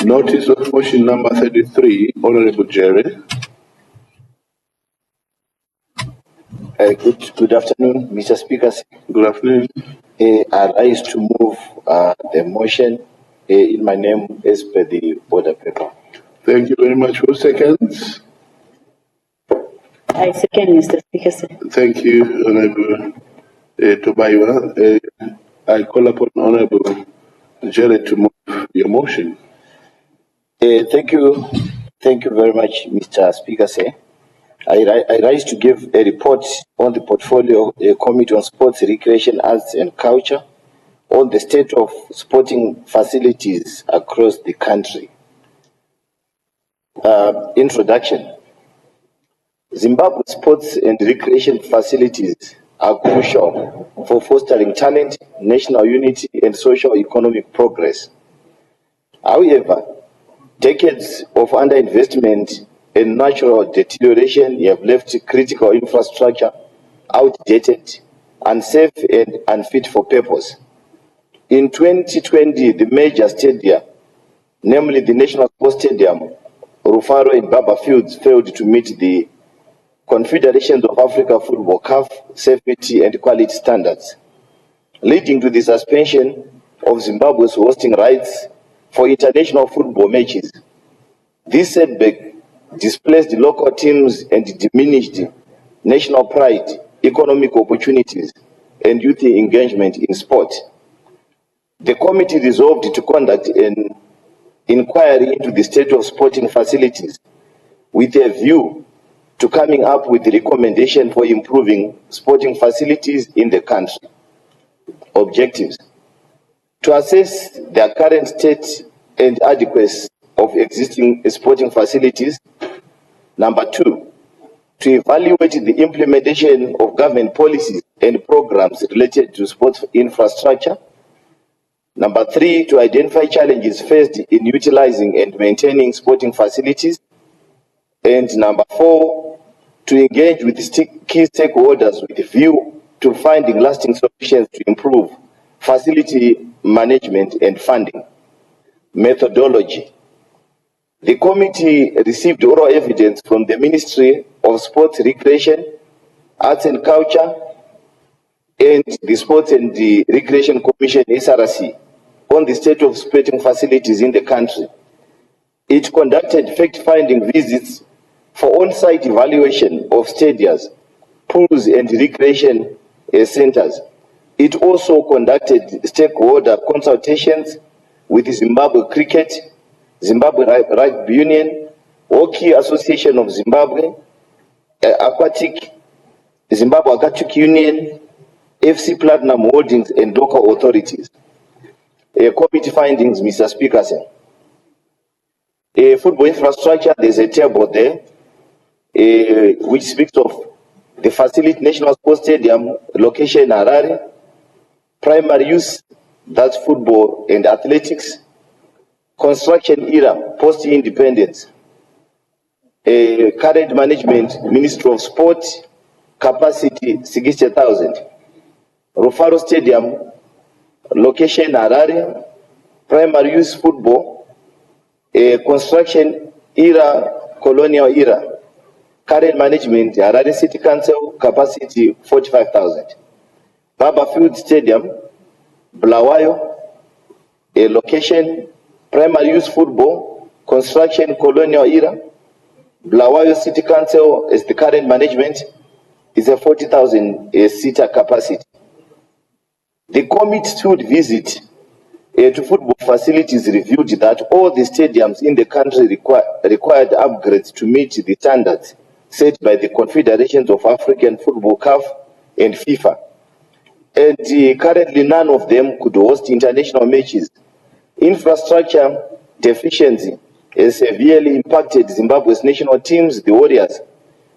Notice of motion number 33, Honorable Jere. Good afternoon, Mr. Speaker. Good afternoon. I rise to move the motion in my name as per the order paper. Thank you very much. 4 seconds. I second, Mr. Speaker, sir. Thank you, Honorable Tobaiwa. I call upon Honorable Jere to move your motion. Thank you very much, Mr. Speaker, sir. I rise to give a report on the portfolio Committee on Sports, Recreation, Arts and Culture on the state of sporting facilities across the country. Introduction. Zimbabwe sports and recreation facilities are crucial for fostering talent, national unity and socio-economic progress. However, decades of underinvestment and natural deterioration have left critical infrastructure outdated, unsafe and unfit for purpose. In 2020, the major stadia, namely the National Sports Stadium, Rufaro and Barbourfields, failed to meet the Confederations of Africa Football CAF safety and quality standards, leading to the suspension of Zimbabwe's hosting rights for international football matches. This setback displaced the local teams and diminished national pride, economic opportunities, and youth engagement in sport. The committee resolved to conduct an inquiry into the state of sporting facilities with a view to coming up with a recommendation for improving sporting facilities in the country. Objectives: to assess their current state and adequacy of existing sporting facilities. Number 2, to evaluate the implementation of government policies and programs related to sports infrastructure. Number 3, to identify challenges faced in utilizing and maintaining sporting facilities. And number 4, to engage with key stakeholders with a view to finding lasting solutions to improve facility management and funding. Methodology. The committee received oral evidence from the Ministry of Sports, Recreation, Arts and Culture, and the Sports and the Recreation Commission, SRC, on the state of sporting facilities in the country. It conducted fact-finding visits for on-site evaluation of stadiums, pools and recreation centers. It also conducted stakeholder consultations with the Zimbabwe Cricket, Zimbabwe Rugby Union, Hockey Association of Zimbabwe, Zimbabwe Aquatic Union, FC Platinum Holdings and local authorities. Committee findings, Mr. Speaker. Football infrastructure, there's a table there which speaks of the facility National Sports Stadium, location in Harare, primary use, that's football and athletics, construction era, post-independence, current management, Ministry of Sport, capacity 60,000. Rufaro Stadium, location Harare, primary use football, construction era, colonial era, current management, Harare City Council, capacity 45,000. Barbourfields Stadium, Bulawayo, location, primary use football, construction colonial era, Bulawayo City Council as the current management is a 40,000 seater capacity. The committee's visit to football facilities reviewed that all the stadiums in the country required upgrades to meet the standards set by the Confederations of African Football CAF and FIFA. And currently none of them could host international matches. Infrastructure deficiency has severely impacted Zimbabwe's national teams, the Warriors.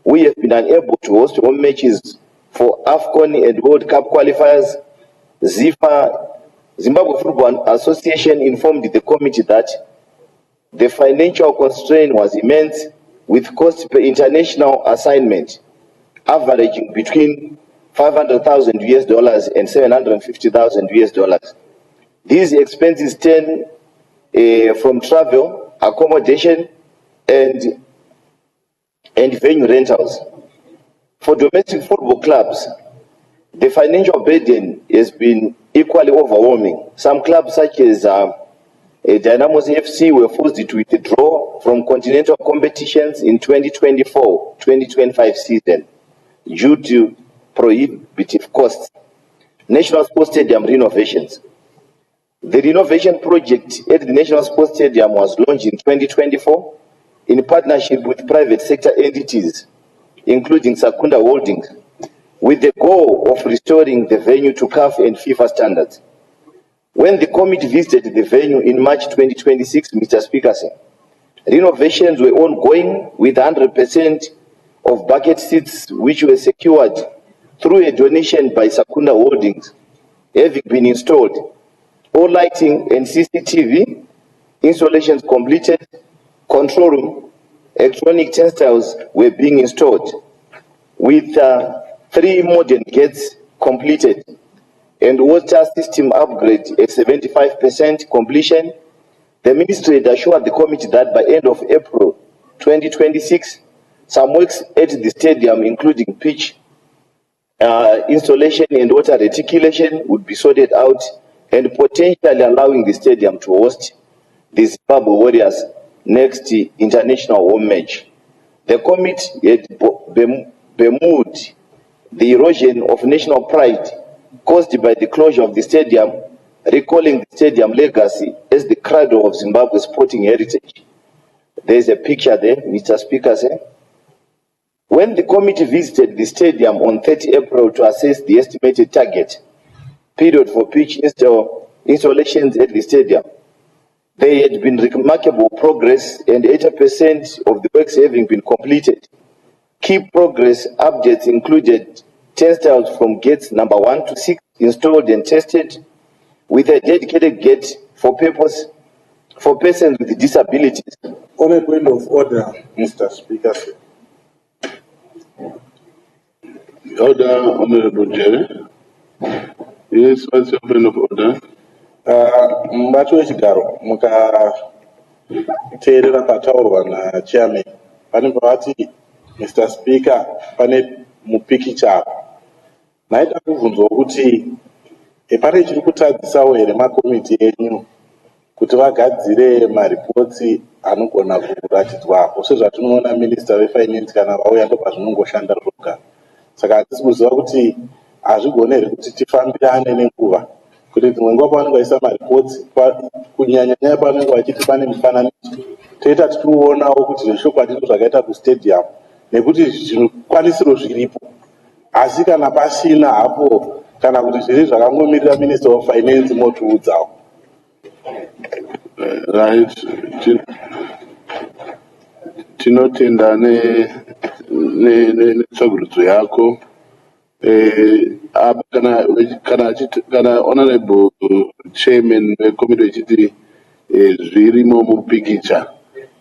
We have been unable to host home matches for AFCON and World Cup qualifiers. Zimbabwe Football Association informed the committee that the financial constraint was immense, with cost per international assignment averaging between $500,000 and $750,000. These expenses turn from travel, accommodation, and venue rentals. For domestic football clubs, the financial burden has been equally overwhelming. Some clubs such as Dynamos FC were forced to withdraw from continental competitions in 2024-2025 season due to prohibitive costs. National Sports Stadium renovations. The renovation project at the National Sports Stadium was launched in 2024 in partnership with private sector entities, including Sakunda Holdings, with the goal of restoring the venue to CAF and FIFA standards. When the committee visited the venue in March 2026, Mr. Speaker, renovations were ongoing with 100% of bucket seats which were secured through a donation by Sakunda Holdings having been installed. All lighting and CCTV installations completed, control room, electronic turnstiles were being installed, with 3 modern gates completed, and water system upgrade at 75% completion. The ministry had assured the committee that by end of April 2026, some works at the stadium, including pitch installation and water reticulation, would be sorted out, and potentially allowing the stadium to host the Zimbabwe Warriors' next international home match. The committee had bemoaned the erosion of national pride caused by the closure of the stadium, recalling the stadium legacy as the cradle of Zimbabwe's sporting heritage. There is a picture there, Mr. Speaker. When the committee visited the stadium on 30 April to assess the estimated target period for pitch installations at the stadium, there had been remarkable progress and 80% of the works having been completed. Key progress updates included turnstiles from gates number 1 to 6 installed and tested, with a dedicated gate for persons with disabilities. On a point of order, Mr. Speaker. Order, Honorable Jere. Yes, what's your point of order? Mbacho chigaro muka teerera pataurwa na chairman pane pavati Mr. Speaker pane mupikicha naita kubvunzwa kuti pane chiri kutadzisawo here makomiti enyu kuti vagadzire maripotsi anogona kuratidzwapo sezvatinoona minista wefinance kana vauya ndo pazvinongoshanda zvoga. Saka hatisi kuziva kuti hazvigone here kuti tifambirane nenguva kuti dzimwe nguva pavanenge vaisa maripotsi kunyanyanyanya pavanenge vachiti pane mufananidzo toita tichiuonawo kuti zvechokwadi ndo zvakaita kustadium nekuti zvikwanisiro zviripo, asi kana pasina hapo kana kuti zviri zvakangomirira minister of finance motiudzawo. Right. Tinotenda netsvagurudzo yako. Kana honorable chairman wekomiti vechiti zvirimo mupikicha,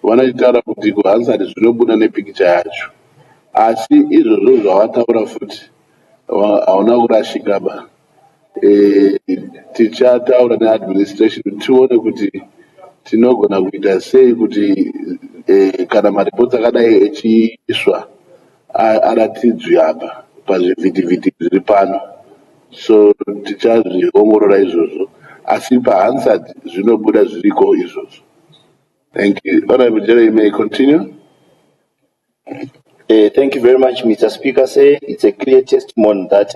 vanachitaura kuti kuhansari zvinobuda nepikicha yacho, asi izvozvo zvavataura futi hauna kurashikaba. Tichataura neadministration tione kuti tinogona kuita sei kuti kana maripoti akadai echiiswa aratidzwe apa pazvivhitivhiti zviri pano, so tichazviongorora izvozvo, asi pahansard zvinobuda zviriko izvozvo. Thank you. Honorable Jere, you may continue. Thank you very much, Mr. Speaker. It's a clear testimony that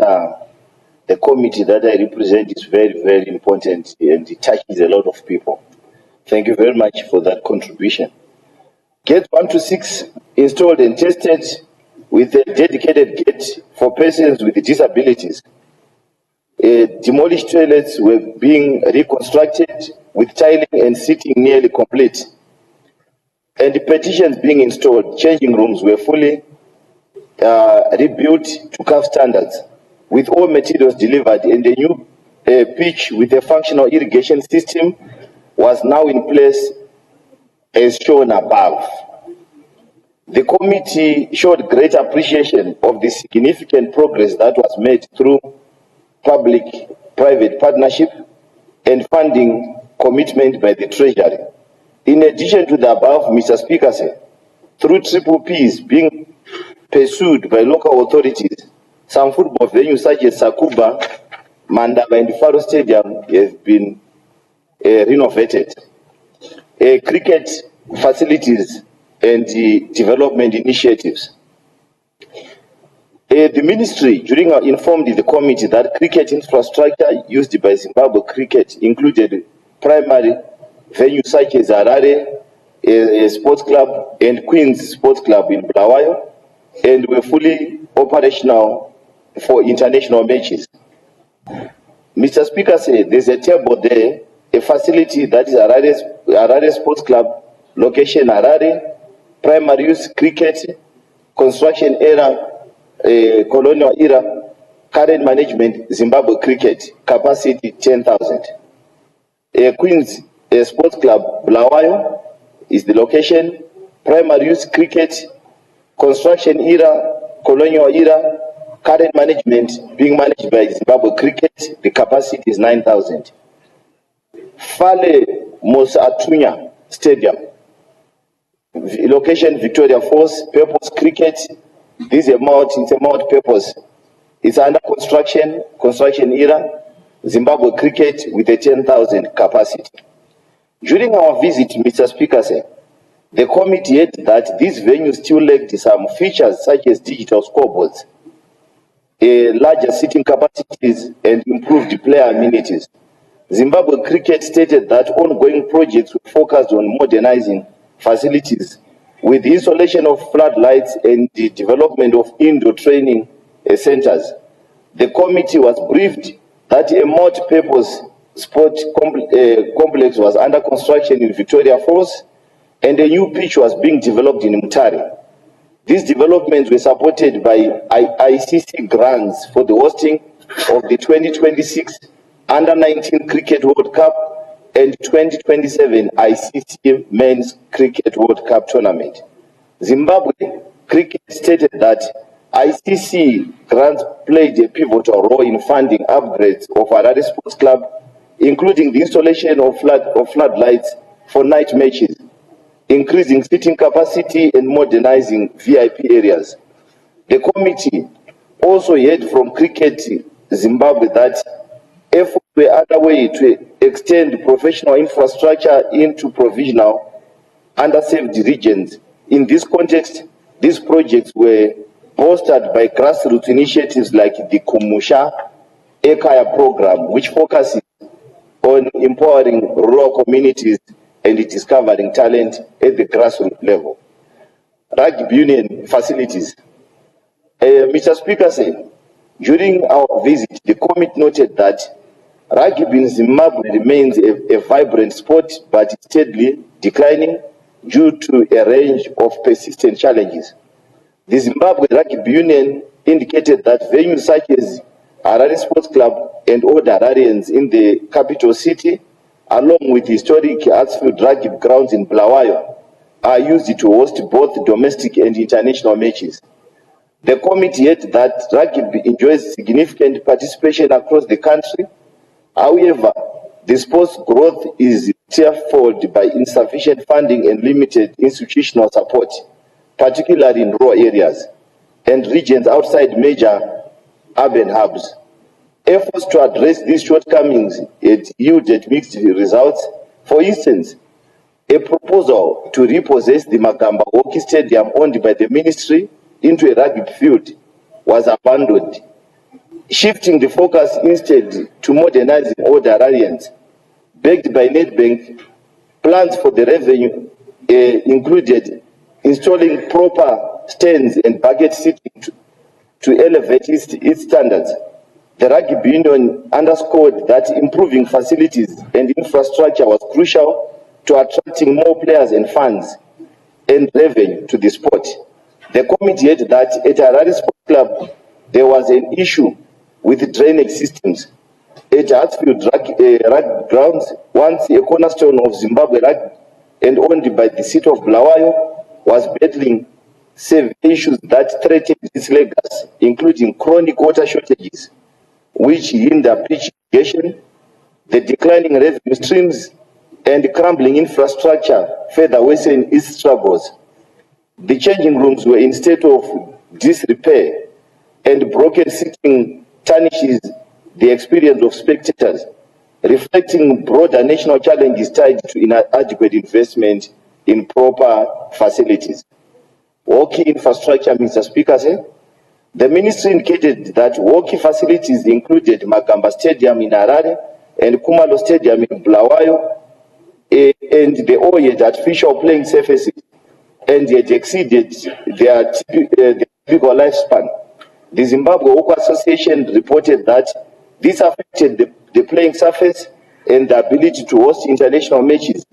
the committee that I represent is very, very important and it touches a lot of people. Thank you very much for that contribution. Gate 1 to 6 installed and tested with a dedicated gate for persons with disabilities. Demolished toilets were being reconstructed with tiling and seating nearly complete. And the partitions being installed, changing rooms were fully rebuilt to CAF standards, with all materials delivered, and a new pitch with a functional irrigation system was now in place as shown above. The committee showed great appreciation of the significant progress that was made through public-private partnership and funding commitment by the Treasury. In addition to the above, Mr. Speaker, through triple Ps being pursued by local authorities, some football venues such as Sakuba, Mandava and Rufaro Stadium have been renovated. Cricket facilities and development initiatives. The ministry informed the committee that cricket infrastructure used by Zimbabwe Cricket included primary venues such as Harare Sports Club and Queen's Sports Club in Bulawayo, and were fully operational for international matches. Mr. Speaker said there's a table there, a facility that is Harare Sports Club, location Harare, primary use cricket, construction era, colonial era, current management Zimbabwe Cricket, capacity 10,000. Queen's Sports Club, Bulawayo is the location, primary use cricket, construction era, colonial era, current management being managed by Zimbabwe Cricket, the capacity is 9,000. Fale Mosatunya Stadium, location Victoria Falls, purpose cricket, this is a multi-purpose. It's under construction era, Zimbabwe Cricket with a 10,000 capacity. During our visit, Mr. Speaker said, the committee had that these venues still lacked some features such as digital scoreboards, larger seating capacities, and improved player amenities. Zimbabwe Cricket stated that ongoing projects were focused on modernizing facilities with the installation of floodlights and the development of indoor training centers. The committee was briefed that a multi-purpose sport complex was under construction in Victoria Falls, and a new pitch was being developed in Mutare. These developments were supported by ICC grants for the hosting of the 2026 Under-19 Cricket World Cup and 2027 ICC Men's Cricket World Cup Tournament. Zimbabwe Cricket stated that ICC grants played a pivotal role in funding upgrades of Harare Sports Club, including the installation of floodlights for night matches, increasing seating capacity and modernizing VIP areas. The committee also heard from Cricket Zimbabwe that efforts were underway to extend professional infrastructure into provisional underserved regions. In this context, these projects were bolstered by grassroots initiatives like the Kumusha Ekaya program, which focuses on empowering rural communities and discovering talent at the grassroots level. Rugby union facilities. Mr. Speaker said, during our visit, the committee noted that rugby in Zimbabwe remains a vibrant sport, but steadily declining due to a range of persistent challenges. The Zimbabwe Rugby Union indicated that venues such as Harare Sports Club and other Hararians in the capital city, along with historic Hartsfield rugby grounds in Bulawayo, are used to host both domestic and international matches. The committee had that rugby enjoys significant participation across the country. However, the sport's growth is twofold by insufficient funding and limited institutional support, particularly in rural areas and regions outside major urban hubs. Efforts to address these shortcomings had yielded mixed results. For instance, a proposal to repossess the Magamba Hockey Stadium owned by the ministry into a rugby field was abandoned, shifting the focus instead to modernizing older Hararians. Backed by Nedbank, plans for the revenue included installing proper stands and bucket seating to elevate its standards. The Rugby Union underscored that improving facilities and infrastructure was crucial to attracting more players and funds and revenue to the sport. The committee had that at Harare Sports Club, there was an issue with drainage systems. At Hartsfield rugby grounds, once a cornerstone of Zimbabwe rugby and owned by the city of Bulawayo, was battling severe issues that threatened its legacy, including chronic water shortages, which hinder pitch irrigation, the declining revenue streams, and crumbling infrastructure further worsen its struggles. The changing rooms were in state of disrepair, and broken seating tarnishes the experience of spectators, reflecting broader national challenges tied to inadequate investment in proper facilities. Hockey infrastructure, Mr. Speaker, the ministry indicated that hockey facilities included Magamba Stadium in Harare and Kumalo Stadium in Bulawayo, and they all had artificial playing surfaces and yet exceeded their typical lifespan. The Zimbabwe Hockey Association reported that this affected the playing surface and the ability to host international matches.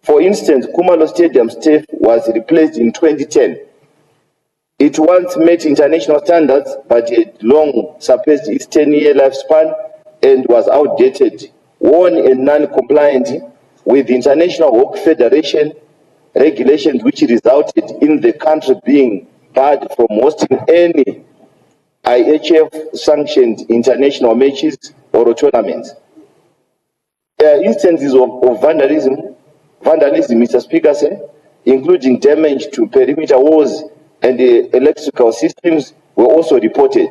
For instance, Kumalo Stadium's turf was replaced in 2010. It once met international standards, but had long surpassed its 10-year lifespan and was outdated, worn and non-compliant with the International Hockey Federation regulations, which resulted in the country being barred from hosting any IHF-sanctioned international matches or tournaments. Instances of vandalism, Mr. Speaker, including damage to perimeter walls and the electrical systems, were also reported.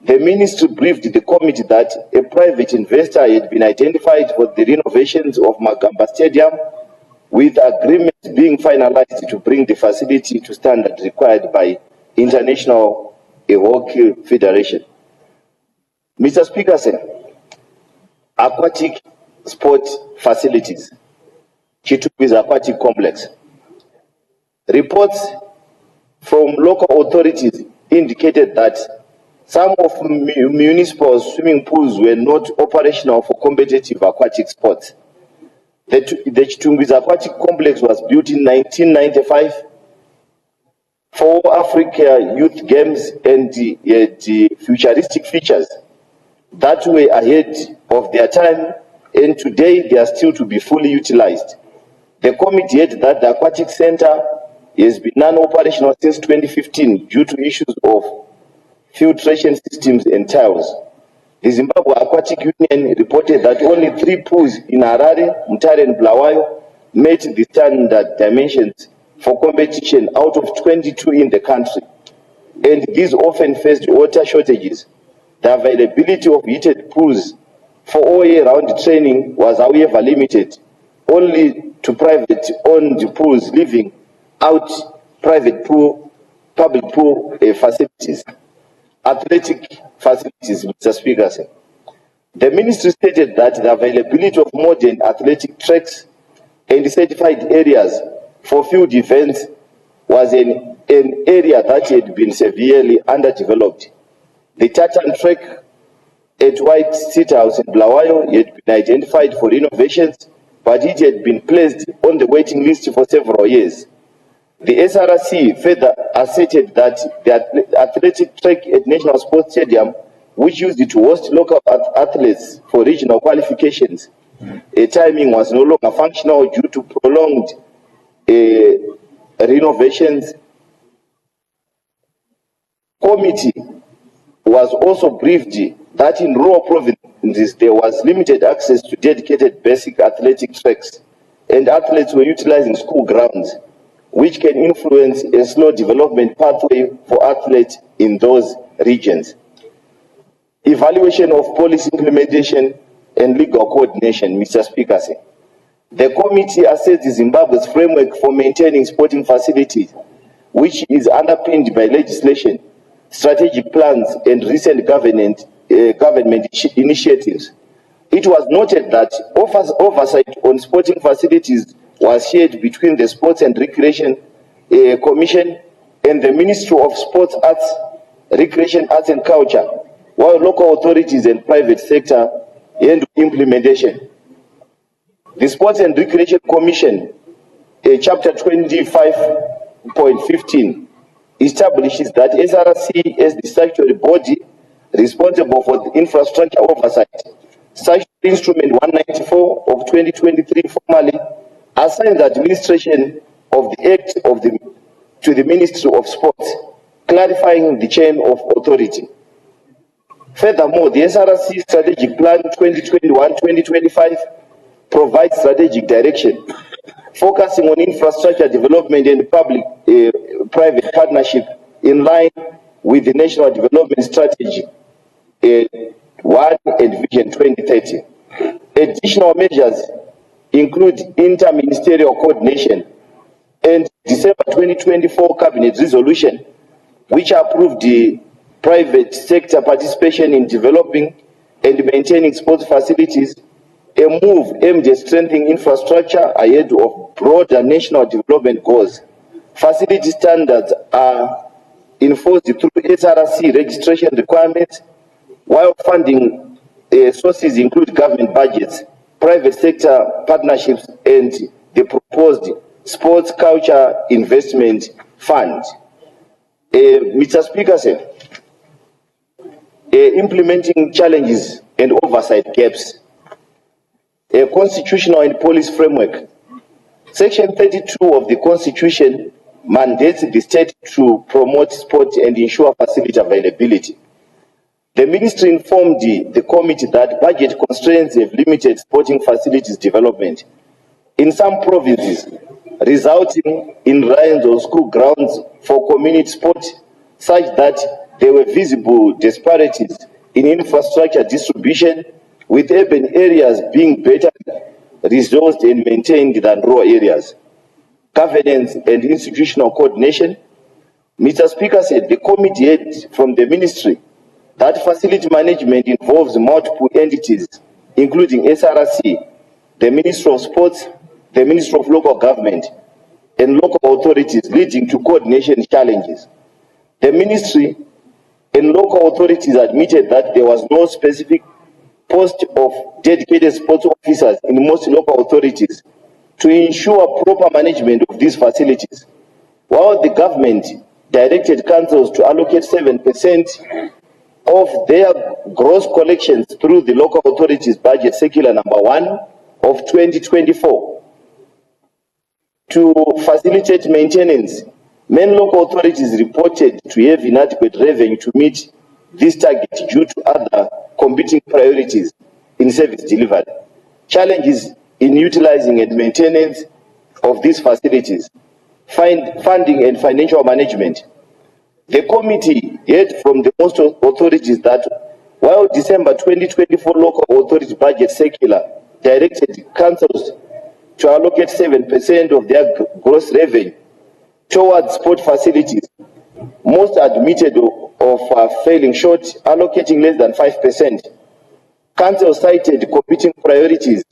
The ministry briefed the committee that a private investor had been identified for the renovations of Magamba Stadium, with agreements being finalized to bring the facility to standards required by International Hockey Federation. Mr. Speaker, aquatic sport facilities, Chitungwiza Aquatic Complex. Reports from local authorities indicated that some of municipal swimming pools were not operational for competitive aquatic sports. The Chitungwiza Aquatic Complex was built in 1995 for Africa Youth Games and the futuristic features that were ahead of their time, and today they are still to be fully utilized. The committee had that the aquatic center has been non-operational since 2015 due to issues of filtration systems and tiles. The Zimbabwe Aquatic Union reported that only 3 pools in Harare, Mutare and Bulawayo met the standard dimensions for competition out of 22 in the country, and these often faced water shortages. The availability of heated pools for all year-round training was, however, limited only to private-owned pools, leaving out public pool facilities. Athletic facilities, Mr. Speaker. The ministry stated that the availability of modern athletic tracks and certified areas for field events was an area that had been severely underdeveloped. The tartan track at White City House in Bulawayo had been identified for renovations, but it had been placed on the waiting list for several years. The SRC further asserted that the athletic track at National Sports Stadium, which used it to host local athletes for regional qualifications, timing was no longer functional due to prolonged renovations. Committee was also briefed that in rural provinces there was limited access to dedicated basic athletic tracks, and athletes were utilizing school grounds, which can influence a slow development pathway for athletes in those regions. Evaluation of policy implementation and legal coordination, Mr. Speaker. The committee assessed Zimbabwe's framework for maintaining sporting facilities, which is underpinned by legislation, strategic plans, and recent government initiatives. It was noted that oversight on sporting facilities was shared between the Sports and Recreation Commission and the Ministry of Sports, Arts, Recreation, Arts and Culture, while local authorities and private sector handle implementation. The Sports and Recreation Commission, Chapter 25.15, establishes that SRC is the statutory body responsible for the infrastructure oversight. Statutory Instrument 194 of 2023 formally assigns the administration of the Act to the Ministry of Sports, clarifying the chain of authority. Furthermore, the SRC Strategic Plan 2021-2025 provide strategic direction, focusing on infrastructure development and public-private partnership in line with the National Development Strategy 1 and Vision 2030. Additional measures include inter-ministerial coordination and December 2024 Cabinet resolution, which approved the private sector participation in developing and maintaining sports facilities, a move aimed at strengthening infrastructure ahead of broader national development goals. Facility standards are enforced through SRC registration requirements, while funding sources include government budgets, private sector partnerships, and the proposed Sports Culture Investment Fund. Mr. Speaker, sir, implementing challenges and oversight gaps. A constitutional and police framework. Section 32 of the Constitution mandates the state to promote sport and ensure facility availability. The ministry informed the committee that budget constraints have limited sporting facilities development in some provinces, resulting in runs of school grounds for community sport, such that there were visible disparities in infrastructure distribution, with urban areas being better resourced and maintained than rural areas. Governance and institutional coordination. Mr. Speaker said the committee heard from the ministry that facility management involves multiple entities, including SRC, the Ministry of Sports, the Ministry of Local Government, and local authorities, leading to coordination challenges. The ministry and local authorities admitted that there was no specific post of dedicated sports officers in most local authorities to ensure proper management of these facilities, while the government directed councils to allocate 7% of their gross collections through the local authorities budget circular number 1 of 2024 to facilitate maintenance. Many local authorities reported to have inadequate revenue to meet this target due to other competing priorities in service delivery. Challenges in utilizing and maintenance of these facilities, funding and financial management. The committee heard from the most authorities that while December 2024 local authority budget circular directed councils to allocate 7% of their gross revenue towards sport facilities, most admitted of failing short, allocating less than 5%. Council cited competing priorities,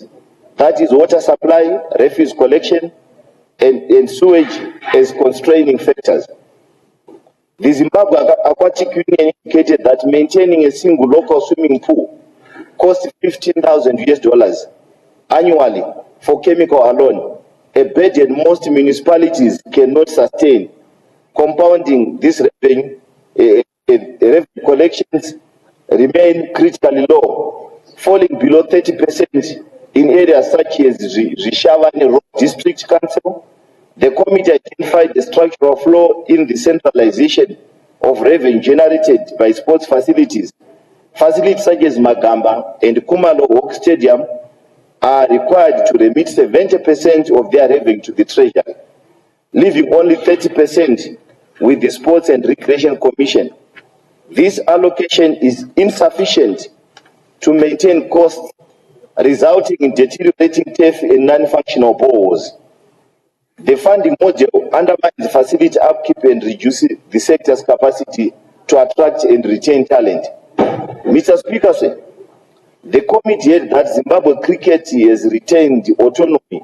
that is water supply, refuse collection, and sewage as constraining factors. The Zimbabwe Aquatic Union indicated that maintaining a single local swimming pool costs $15,000 annually for chemical alone, a burden most municipalities cannot sustain. Compounding this revenue, revenue collections remain critically low, falling below 30% in areas such as Rishavani Road District Council. The committee identified the structural flaw in the centralization of revenue generated by sports facilities. Facilities such as Magamba and Kumalo Hockey Stadium are required to remit 70% of their revenue to the treasury, leaving only 30% with the Sports and Recreation Commission. This allocation is insufficient to maintain costs, resulting in deteriorating turf and non-functional boreholes. The funding model undermines facility upkeep and reduces the sector's capacity to attract and retain talent. Mr. Speaker, sir, the committee heard that Zimbabwe cricket has retained autonomy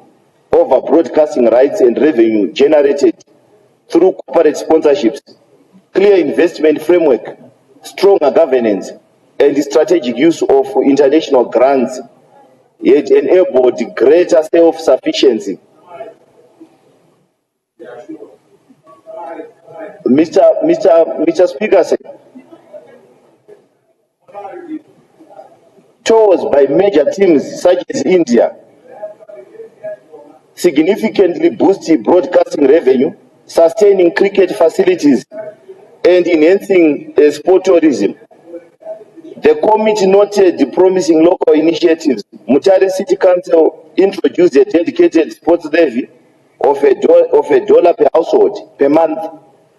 over broadcasting rights and revenue generated through corporate sponsorships, clear investment framework, stronger governance, and the strategic use of international grants, yet enabled greater self-sufficiency. Mr. Speaker, sir, tours by major teams such as India significantly boosted broadcasting revenue, sustaining cricket facilities, and enhancing sport tourism. The committee noted the promising local initiatives. Mutare City Council introduced a dedicated sports levy of $1 per household per month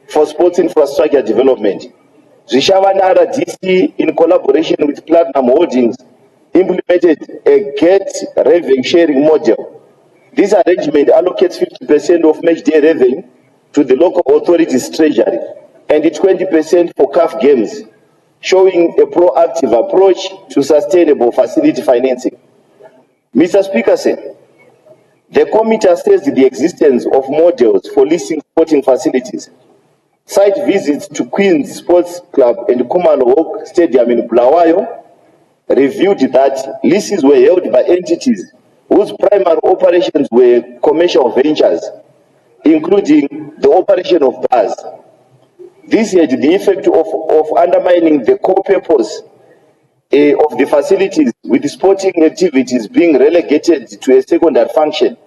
for sports infrastructure development. Zvishavana RDC, in collaboration with Platinum Holdings, implemented a GET revenue sharing model. This arrangement allocates 50% of match day revenue to the local authorities' treasury and 20% for CAF games, showing a proactive approach to sustainable facility financing. Mr. Speaker said, the committee assessed the existence of models for leasing sporting facilities. Site visits to Queen's Sports Club and Kumalo Stadium in Bulawayo revealed that leases were held by entities whose primary operations were commercial ventures, including the operation of bars. This had the effect of undermining the core purpose of the facilities, with sporting activities being relegated to a secondary function.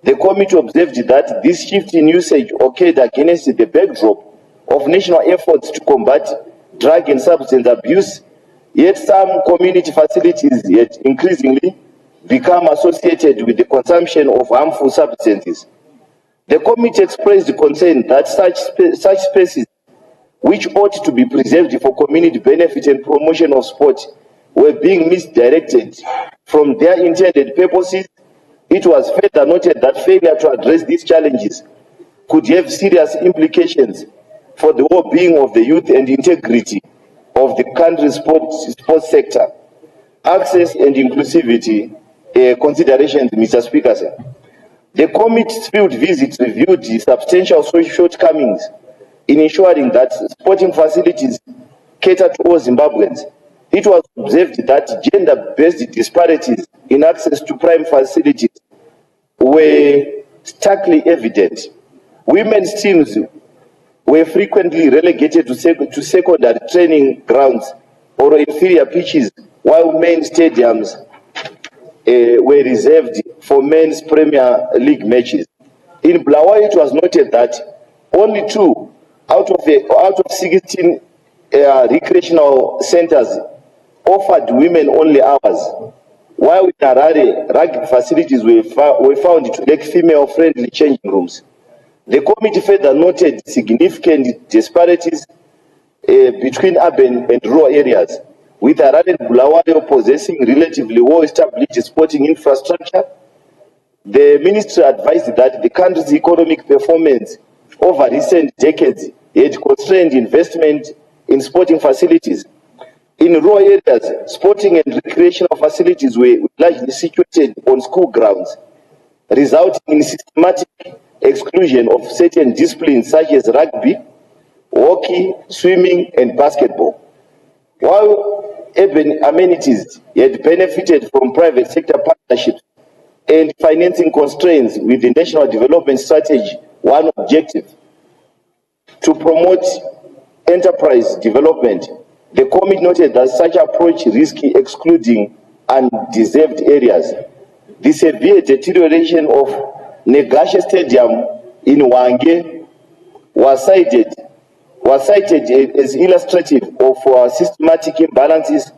The committee observed that this shift in usage occurred against the backdrop of national efforts to combat drug and substance abuse, yet some community facilities yet increasingly become associated with the consumption of harmful substances. The committee expressed concern that such spaces, which ought to be preserved for community benefit and promotion of sport, were being misdirected from their intended purposes. It was further noted that failure to address these challenges could have serious implications for the well-being of the youth and integrity of the country's sports sector. Access and inclusivity considerations, Mr. Speaker. The committee's field visits reviewed the substantial social shortcomings in ensuring that sporting facilities cater to all Zimbabweans. It was observed that gender-based disparities in access to prime facilities were starkly evident. Women's teams were frequently relegated to secondary training grounds or inferior pitches, while men's stadiums were reserved for men's Premier League matches. In Bulawayo, it was noted that only 2 out of 16 recreational centers offered women-only hours, while in Harare, rugby facilities were found to lack female-friendly changing rooms. The committee further noted significant disparities between urban and rural areas, with Harare and Bulawayo possessing relatively well-established sporting infrastructure. The ministry advised that the country's economic performance over recent decades had constrained investment in sporting facilities. In rural areas, sporting and recreational facilities were largely situated on school grounds, resulting in systematic exclusion of certain disciplines such as rugby, hockey, swimming, and basketball. While urban amenities had benefited from private sector partnerships and financing constraints with the National Development Strategy, one objective, to promote enterprise development, the committee noted that such approach risks excluding undeserved areas. The severe deterioration of Magamba Stadium in Wange was cited as illustrative of systematic imbalances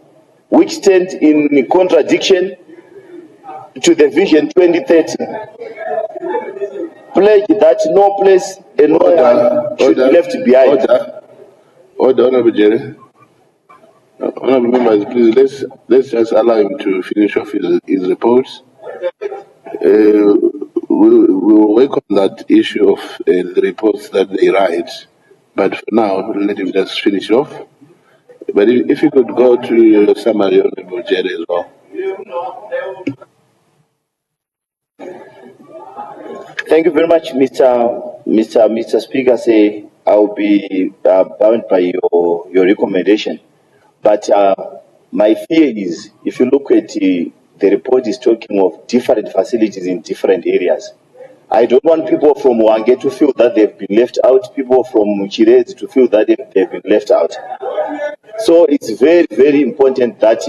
which stand in contradiction to the Vision 2030 pledge that no place and no one should be left behind. Order, Honorable Jere. Honorable members, please let's just allow him to finish off his reports. We'll work on that issue of the reports that they write, but for now, let him just finish off. But if you could go to your summary, Honorable Jere, as well. Thank you very much, Mr. Speaker. I'll be bound by your recommendation. But my fear is, if you look at the report, is talking of different facilities in different areas. I don't want people from Wange to feel that they've been left out, people from Chirezi to feel that they've been left out. So it's very, very important that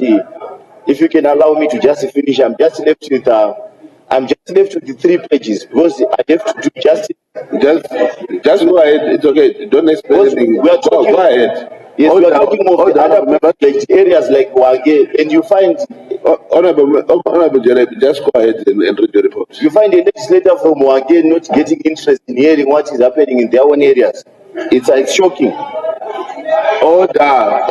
if you can allow me to just finish, I'm just left with the 3 pages because I have to do justice. Just go ahead. It's okay. Don't explain anything. We are talking, go ahead. Yes, we are talking of the other privileged areas like Wage, and you find... Honorable Jere, just go ahead and read the report. You find a legislator from Wage not getting interest in hearing what is happening in their own areas. It's like shocking. Order.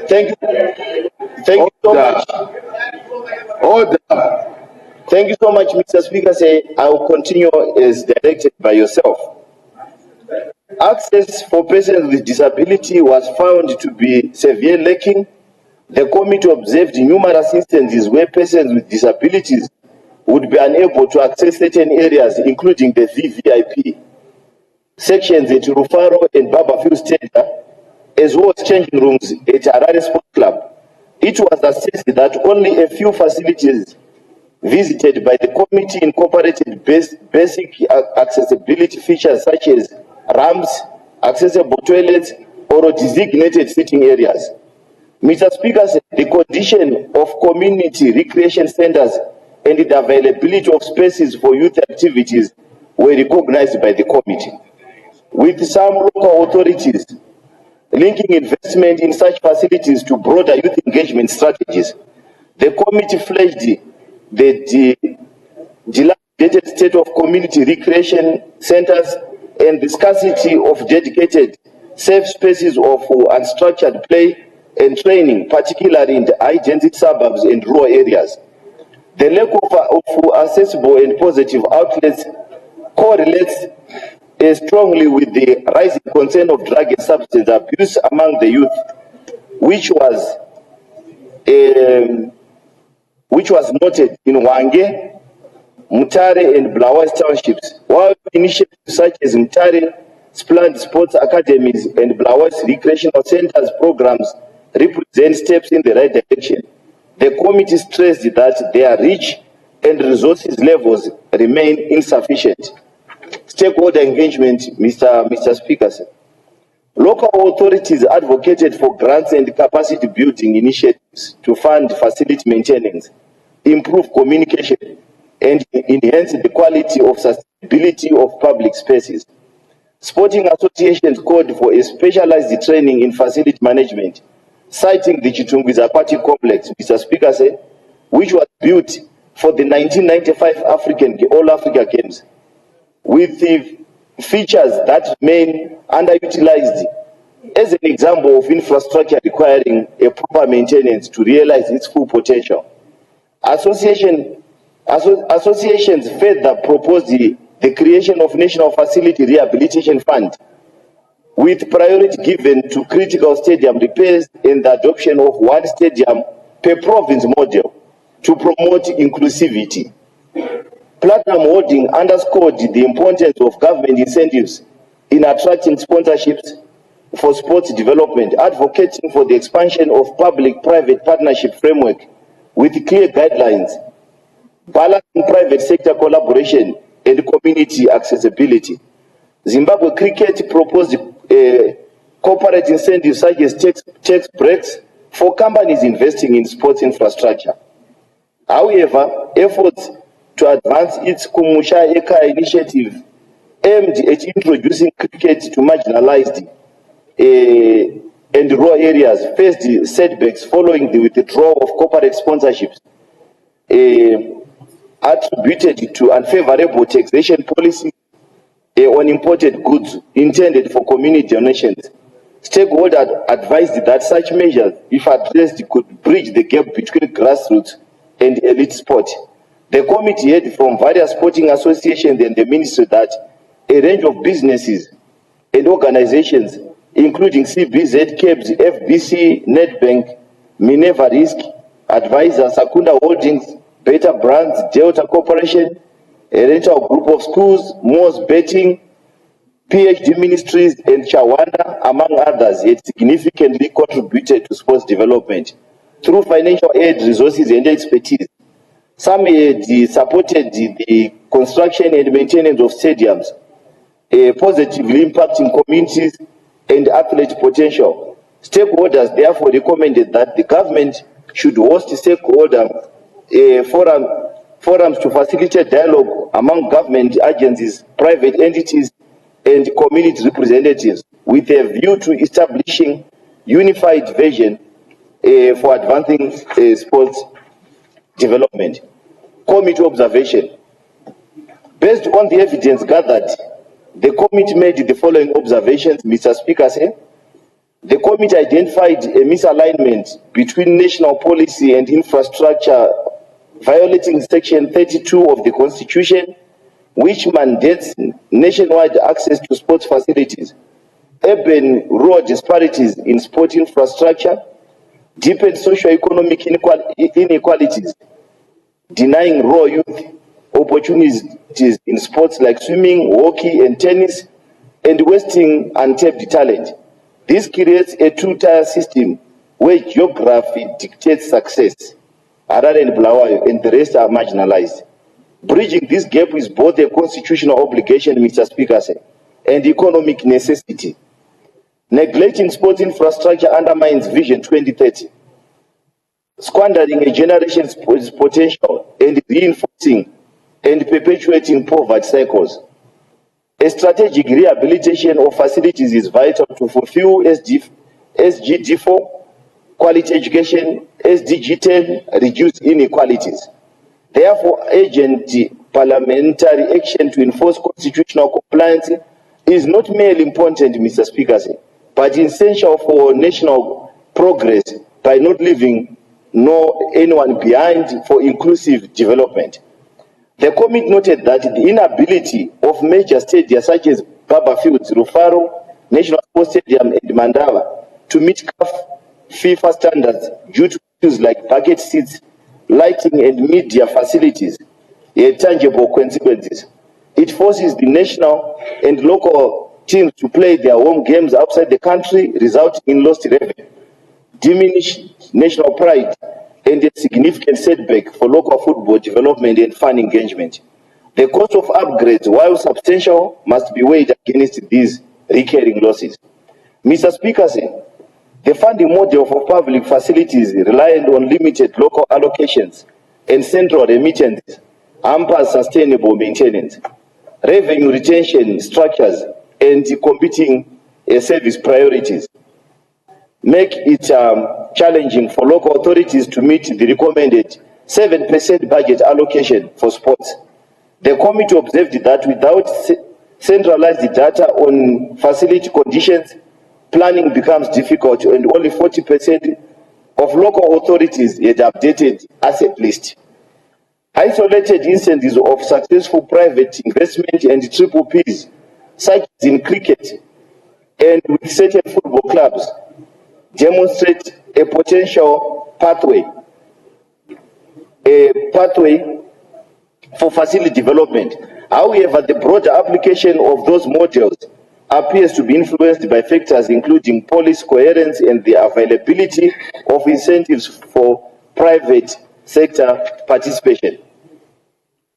Thank you so much. Order. Thank you so much, Mr. Speaker. I will continue as directed by yourself. Access for persons with disability was found to be severely lacking. The committee observed numerous instances where persons with disabilities would be unable to access certain areas, including the VVIP sections at Rufaro and Barbourfields Stadium, as well as changing rooms at Harare Sports Club. It was assessed that only a few facilities visited by the committee incorporated basic accessibility features such as ramps, accessible toilets, or designated sitting areas. Mr. Speaker, the condition of community recreation centers and the availability of spaces for youth activities were recognized by the committee, with some local authorities linking investment in such facilities to broader youth engagement strategies. The committee flagged the dilapidated state of community recreation centers and the scarcity of dedicated safe spaces of unstructured play and training, particularly in the high-density suburbs and rural areas. The lack of accessible and positive outlets correlates strongly with the rising concern of drug and substance abuse among the youth, which was noted in Wange, Mutare, and Blawaz townships, while initiatives such as Mutare planned sports academies and Blawaz recreational centers programs represent steps in the right direction. The committee stressed that their reach and resources levels remain insufficient. Stakeholder engagement, Mr. Speaker. Local authorities advocated for grants and capacity building initiatives to fund facility maintenance, improve communication, and enhance the quality of sustainability of public spaces. Sporting associations called for a specialized training in facility management, citing the Chitungwiza Aquatic Complex, Mr. Speaker, which was built for the 1995 All Africa Games, with the features that remain underutilized, as an example of infrastructure requiring a proper maintenance to realize its full potential. Associations further proposed the creation of National Facility Rehabilitation Fund, with priority given to critical stadium repairs and the adoption of one stadium per province model to promote inclusivity. Platinum Holding underscored the importance of government incentives in attracting sponsorships for sports development, advocating for the expansion of public-private partnership framework with clear guidelines, balancing private sector collaboration and community accessibility. Zimbabwe Cricket proposed corporate incentives such as tax breaks for companies investing in sports infrastructure. However, efforts to advance its Kumusha Eka initiative aimed at introducing cricket to marginalized and rural areas faced setbacks following the withdrawal of corporate sponsorships attributed to unfavorable taxation policies on imported goods intended for community donations. Stakeholders advised that such measures, if addressed, could bridge the gap between grassroots and elite sport. The committee heard from various sporting associations and the ministry that a range of businesses and organizations, including CBZ, KEBS, FBC, Nedbank, Minerva Risk, Advisors, Sakunda Holdings, Beta Brands, Delta Corporation, a rental group of schools, Mo's Betting, PhD Ministries, and Chawanda, among others, had significantly contributed to sports development through financial aid, resources, and expertise. Some had supported the construction and maintenance of stadiums, positively impacting communities and athlete potential. Stakeholders therefore recommended that the government should host stakeholder forums to facilitate dialogue among government agencies, private entities, and community representatives with a view to establishing unified vision for advancing sports development. Committee observation. Based on the evidence gathered, the committee made the following observations, Mr. Speaker. The committee identified a misalignment between national policy and infrastructure, violating Section 32 of the Constitution, which mandates nationwide access to sports facilities, urban-rural disparities in sport infrastructure, deepened socio-economic inequalities, denying rural youth opportunities in sports like swimming, hockey, and tennis, and wasting untapped talent. This creates a two-tier system where geography dictates success, Harare and Bulawayo, and the rest are marginalized. Bridging this gap is both a constitutional obligation, Mr. Speaker, and economic necessity. Neglecting sports infrastructure undermines Vision 2030, squandering a generation's potential and reinforcing and perpetuating poverty cycles. A strategic rehabilitation of facilities is vital to fulfill SGD4, quality education, SDG10, reduce inequalities. Therefore, urgent parliamentary action to enforce constitutional compliance is not merely important, Mr. Speaker, but essential for national progress by not leaving anyone behind for inclusive development. The committee noted that the inability of major stadiums such as Barbourfields, Rufaro, National Sports Stadium, and Mandava to meet FIFA standards due to issues like bucket seats, lighting, and media facilities had tangible consequences. It forces the national and local teams to play their home games outside the country, resulting in lost revenue, diminished national pride, and a significant setback for local football development and fan engagement. The cost of upgrades, while substantial, must be weighed against these recurring losses. Mr. Speaker, the funding model for public facilities reliant on limited local allocations and central remittances hampers sustainable maintenance, revenue retention structures, and competing service priorities make it challenging for local authorities to meet the recommended 7% budget allocation for sports. The committee observed that without centralized data on facility conditions, planning becomes difficult, and only 40% of local authorities had updated asset list. Isolated instances of successful private investment and triple Ps, such as in cricket and with certain football clubs, demonstrate a potential pathway for facility development. However, the broader application of those models appears to be influenced by factors including policy coherence and the availability of incentives for private sector participation.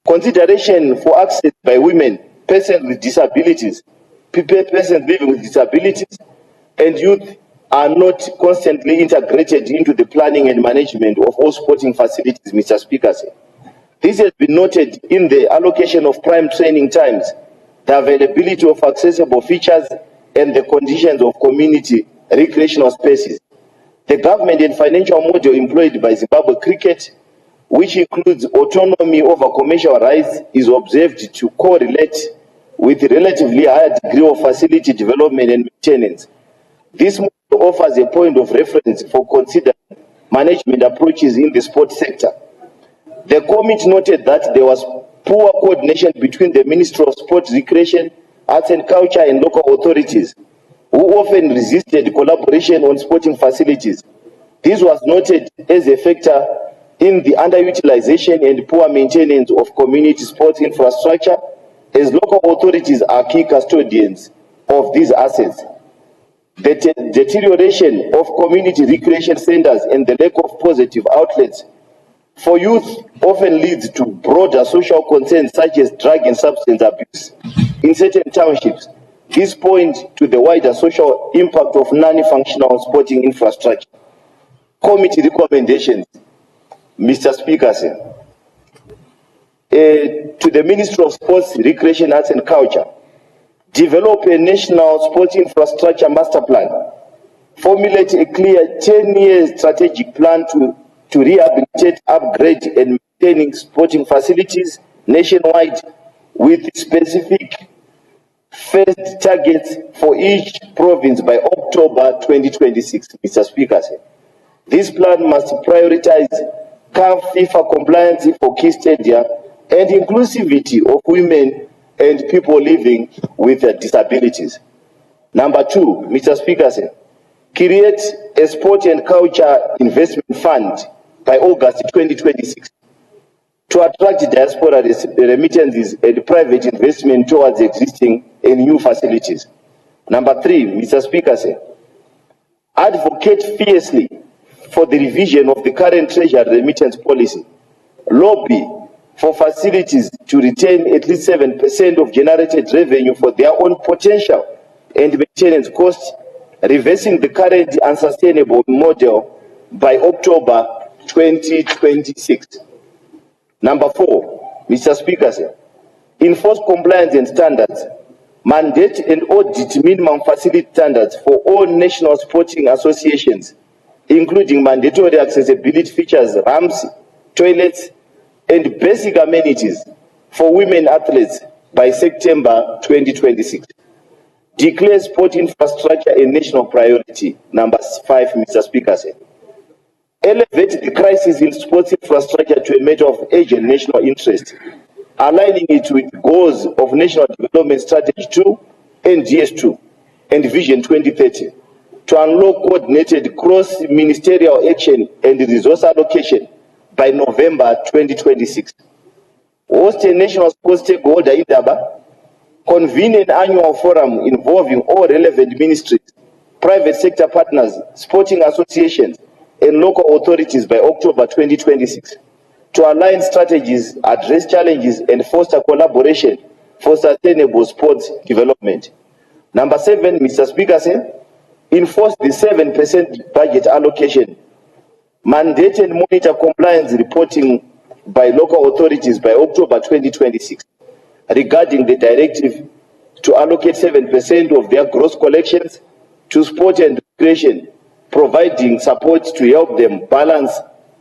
Consideration for access by women, persons with disabilities, persons living with disabilities, and youth are not constantly integrated into the planning and management of all sporting facilities, Mr. Speaker. This has been noted in the allocation of prime training times, the availability of accessible features, and the conditions of community recreational spaces. The government and financial model employed by Zimbabwe Cricket, which includes autonomy over commercial rights, is observed to correlate with a relatively higher degree of facility development and maintenance. This model offers a point of reference for considering management approaches in the sports sector. The committee noted that there was poor coordination between the Ministry of Sport, Recreation, Arts and Culture and local authorities, who often resisted collaboration on sporting facilities. This was noted as a factor in the underutilization and poor maintenance of community sports infrastructure, as local authorities are key custodians of these assets. The deterioration of community recreation centers and the lack of positive outlets for youth often leads to broader social concerns such as drug and substance abuse in certain townships. This points to the wider social impact of non-functional sporting infrastructure. Committee recommendations, Mr. Speaker, to the Ministry of Sports, Recreation, Arts and Culture. develop a national sports infrastructure master plan, formulate a clear 10-year strategic plan to rehabilitate, upgrade, and maintaining sporting facilities nationwide with specific first targets for each province by October 2026, Mr. Speaker. This plan must prioritize CAF FIFA compliance for key stadia and inclusivity of women and people living with disabilities. Number 2, Mr. Speaker, create a sport and culture investment fund by August 2026 to attract diaspora remittances and private investment towards existing and new facilities. Number 3, Mr. Speaker, advocate fiercely for the revision of the current treasury remittance policy. Lobby for facilities to retain at least 7% of generated revenue for their own potential and maintenance costs, reversing the current unsustainable model by October 2026. Number 4, Mr. Speaker, enforce compliance and standards. Mandate and audit minimum facility standards for all national sporting associations, including mandatory accessibility features, ramps, toilets, and basic amenities for women athletes by September 2026. Declare sport infrastructure a national priority. Number 5, Mr. Speaker. Elevate the crisis in sports infrastructure to a matter of urgent national interest, aligning it with goals of National Development Strategy 2, NDS2, and Vision 2030, to unlock coordinated cross-ministerial action and resource allocation by November 2026. Host a national sports stakeholder in Daba, convene an annual forum involving all relevant ministries, private sector partners, sporting associations, and local authorities by October 2026 to align strategies, address challenges, and foster collaboration for sustainable sports development. Number 7, Mr. Speaker, enforce the 7% budget allocation. Mandate and monitor compliance reporting by local authorities by October 2026 regarding the directive to allocate 7% of their gross collections to sport and recreation, providing support to help them balance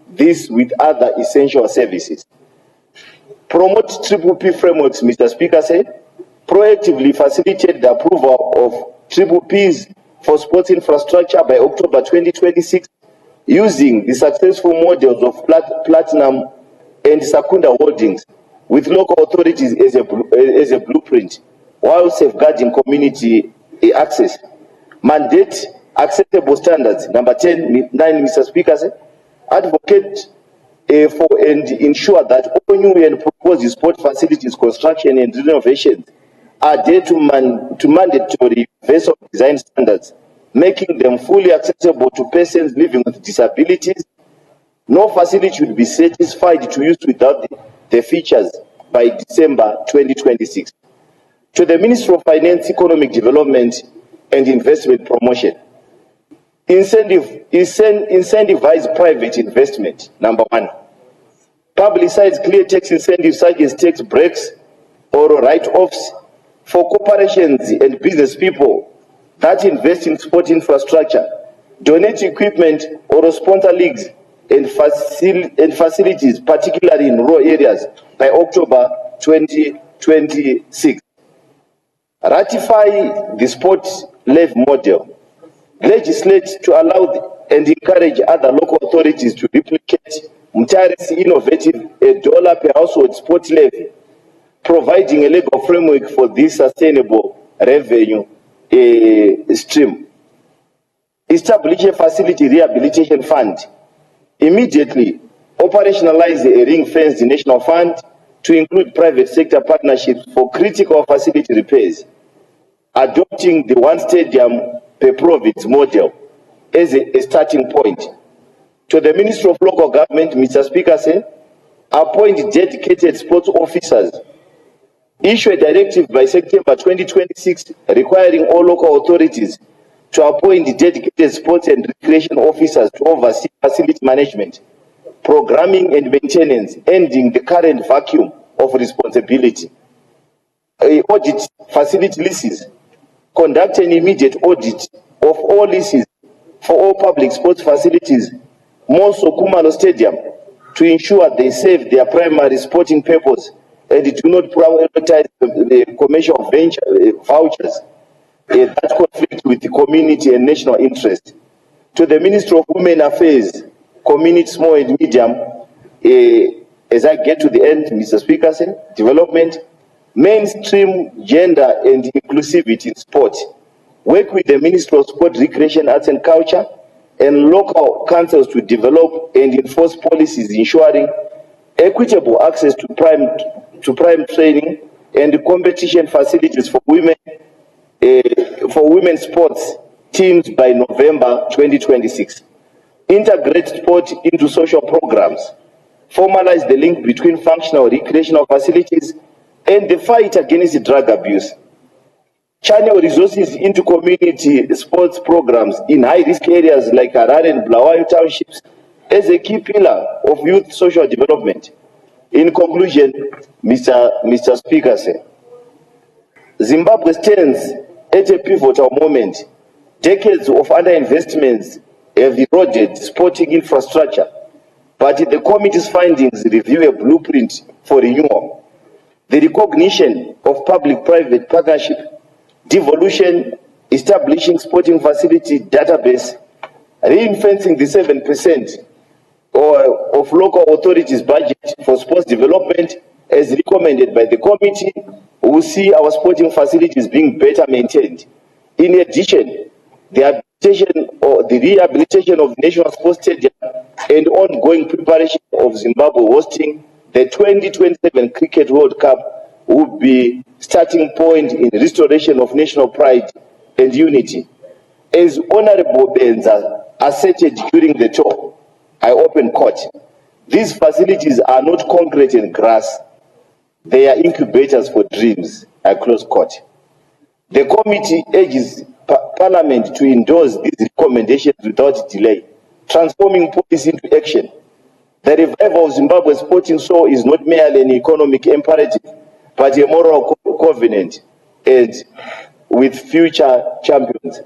this with other essential services. Promote Triple P frameworks, Mr. Speaker said. Proactively facilitate the approval of Triple Ps for sports infrastructure by October 2026 using the successful models of Platinum and Secunda Holdings with local authorities as a blueprint while safeguarding community access. Mandate acceptable standards. Number 9, Mr. Speaker, advocate for and ensure that all new and proposed sport facilities construction and renovations are adhered to mandatory vessel design standards, making them fully accessible to persons living with disabilities. No facility should be satisfied to use without the features by December 2026. To the Ministry of Finance, Economic Development and Investment Promotion, incentivize private investment. Number 1, publicize clear tax incentives such as tax breaks or write-offs for corporations and business people that invest in sport infrastructure, donate equipment or sponsor leagues and facilities, particularly in rural areas, by October 2026. Ratify the sport levy model. Legislate to allow and encourage other local authorities to replicate Mutari's innovative $1 per household sport levy, providing a legal framework for this sustainable revenue stream. Establish a facility rehabilitation fund. Immediately operationalize a ring-fenced national fund to include private sector partnerships for critical facility repairs, adopting the one stadium per province model as a starting point. To the Ministry of Local Government, Mr. Speaker, appoint dedicated sports officers. Issue a directive by September 2026 requiring all local authorities to appoint dedicated sports and recreation officers to oversee facility management, programming and maintenance, ending the current vacuum of responsibility. audit facility leases, conduct an immediate audit of all leases for all public sports facilities, more so Kumalo Stadium, to ensure they serve their primary sporting purpose and do not prioritize the commercial vouchers that conflict with the community and national interest. To the Ministry of Women Affairs, Community, Small and Medium, as I get to the end, Mr. Speaker, development, mainstream gender and inclusivity in sport. Work with the Ministry of Sport, Recreation, Arts and Culture and local councils to develop and enforce policies ensuring equitable access to prime training and competition facilities for women sports teams by November 2026. Integrate sport into social programs. Formalize the link between functional recreational facilities and the fight against drug abuse. Channel resources into community sports programs in high-risk areas like Harare and Bulawayo townships as a key pillar of youth social development. In conclusion, Mr. Speaker, Zimbabwe stands at a pivotal moment. Decades of underinvestments have eroded sporting infrastructure, but the committee's findings review a blueprint for renewal. The recognition of public-private partnership, devolution, establishing sporting facility database, ring-fencing the 7% of local authorities' budget for sports development as recommended by the committee will see our sporting facilities being better maintained. In addition, the rehabilitation of National Sports Stadium and ongoing preparation of Zimbabwe hosting the 2027 Cricket World Cup will be starting point in restoration of national pride and unity. As Honorable Benza asserted during the tour, I open court. These facilities are not concrete and grass. They are incubators for dreams. I close court. The committee urges Parliament to endorse these recommendations without delay, transforming policy into action. The revival of Zimbabwe's sporting soul is not merely an economic imperative, but a moral covenant and with future champions.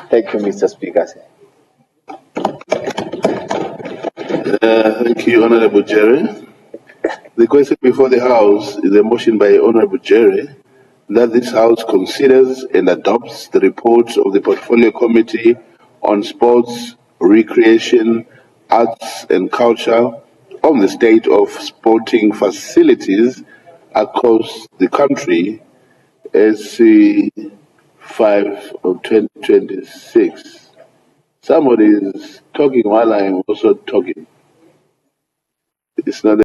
Thank you, Mr. Speaker. Thank you, Honorable Jere. The question before the House is a motion by Honorable Jere that this House considers and adopts the reports of the Portfolio Committee on Sports, Recreation, Arts and Culture on the state of sporting facilities across the country, SC 5 of 2026. Somebody is talking while I am also talking. It's not